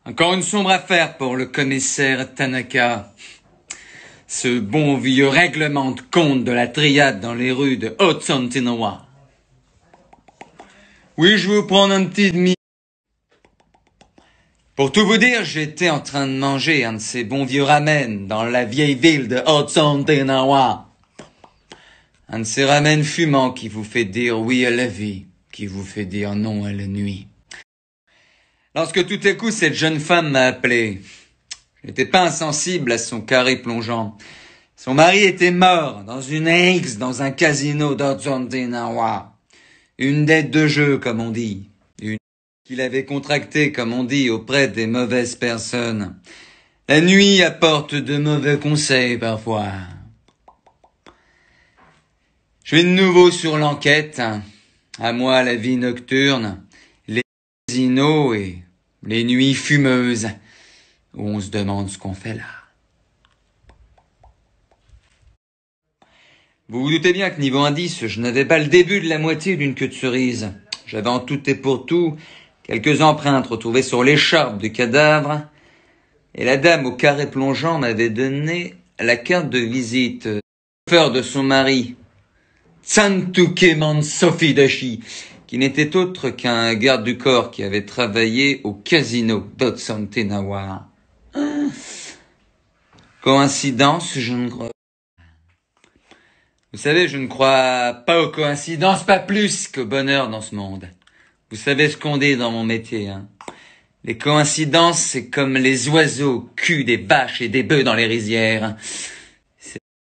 Encore une sombre affaire pour le commissaire Tanaka. Ce bon vieux règlement de compte de la triade dans les rues de Hotsantinawa. Oui, je vais vous prendre un petit demi. Pour tout vous dire, j'étais en train de manger un de ces bons vieux ramen dans la vieille ville de Hotsantinawa. Un de ces ramen fumants qui vous fait dire oui à la vie, qui vous fait dire non à la nuit. Lorsque tout à coup cette jeune femme m'a appelé, je n'étais pas insensible à son carré plongeant. Son mari était mort dans une X dans un casino d'Hotsantinawa. Une dette de jeu, comme on dit. Une qu'il avait contractée, comme on dit, auprès des mauvaises personnes. La nuit apporte de mauvais conseils parfois. Je suis de nouveau sur l'enquête. À moi la vie nocturne, les casinos et les nuits fumeuses où on se demande ce qu'on fait là. Vous vous doutez bien que niveau indice, je n'avais pas le début de la moitié d'une queue de cerise. J'avais en tout et pour tout quelques empreintes retrouvées sur l'écharpe du cadavre, et la dame au carré plongeant m'avait donné la carte de visite du chauffeur de son mari, Tsantuke Mansofidashi, qui n'était autre qu'un garde du corps qui avait travaillé au casino d'Hotsantinawa. Coïncidence, je ne crois pas. Vous savez, je ne crois pas aux coïncidences, pas plus qu'au bonheur dans ce monde. Vous savez ce qu'on dit dans mon métier, hein. Les coïncidences, c'est comme les oiseaux, cul des vaches et des bœufs dans les rizières.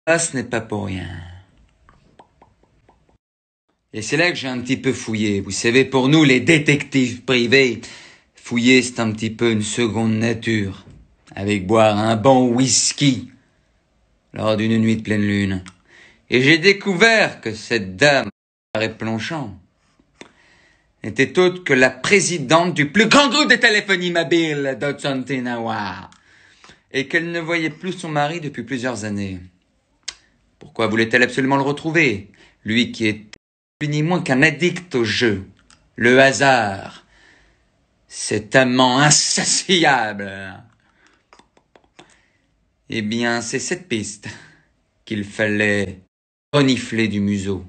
Ça, ce n'est pas pour rien. Et c'est là que j'ai un petit peu fouillé. Vous savez, pour nous, les détectives privés, fouiller, c'est un petit peu une seconde nature. Avec boire un bon whisky lors d'une nuit de pleine lune. Et j'ai découvert que cette dame, carré plongeant, n'était autre que la présidente du plus grand groupe de téléphonie mobile d'Hotsantinawa. Et qu'elle ne voyait plus son mari depuis plusieurs années. Pourquoi voulait-elle absolument le retrouver? Lui qui est ni moins qu'un addict au jeu, le hasard, cet amant insatiable. Eh bien, c'est cette piste qu'il fallait renifler du museau.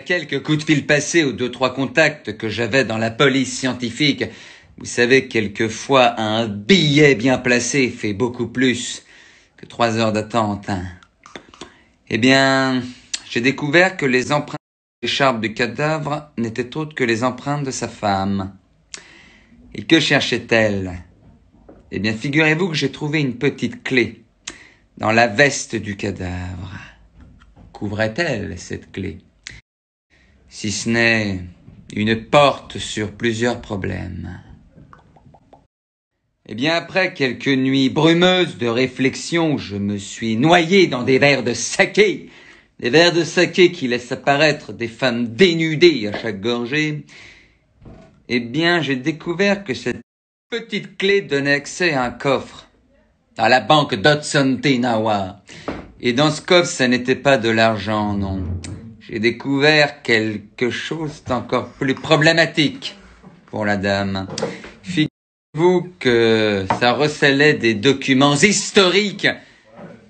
Quelques coups de fil passés aux 2-3 contacts que j'avais dans la police scientifique. Vous savez, quelquefois, un billet bien placé fait beaucoup plus que 3 heures d'attente. Eh bien, j'ai découvert que les empreintes de l'écharpe du cadavre n'étaient autres que les empreintes de sa femme. Et que cherchait-elle? Eh bien, figurez-vous que j'ai trouvé une petite clé dans la veste du cadavre. Qu'ouvrait-elle, cette clé? Si ce n'est une porte sur plusieurs problèmes. Eh bien, après quelques nuits brumeuses de réflexion, je me suis noyé dans des verres de saké. Des verres de saké qui laissent apparaître des femmes dénudées à chaque gorgée. Eh bien, j'ai découvert que cette petite clé donnait accès à un coffre à la banque d'Hotsantinawa. Et dans ce coffre, ça n'était pas de l'argent, non. J'ai découvert quelque chose d'encore plus problématique pour la dame. Figurez-vous que ça recelait des documents historiques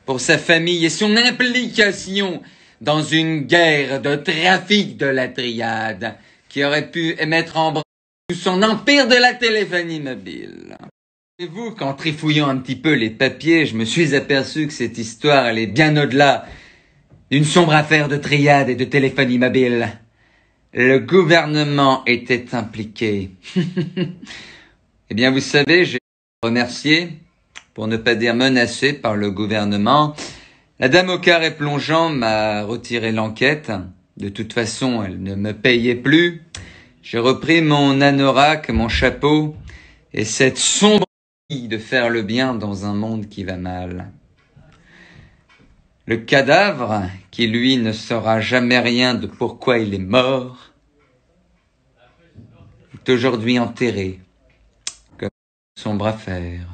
pour sa famille et son implication dans une guerre de trafic de la triade qui aurait pu mettre en branle tout son empire de la téléphonie mobile. Et vous, qu'en trifouillant un petit peu les papiers, je me suis aperçu que cette histoire allait bien au-delà d'une sombre affaire de triade et de téléphonie mobile. Le gouvernement était impliqué. Eh bien, vous savez, j'ai remercié, pour ne pas dire menacé par le gouvernement. La dame au carré plongeant m'a retiré l'enquête. De toute façon, elle ne me payait plus. J'ai repris mon anorak, mon chapeau, et cette sombre envie de faire le bien dans un monde qui va mal. Le cadavre, qui lui ne saura jamais rien de pourquoi il est mort, est aujourd'hui enterré comme une sombre affaire.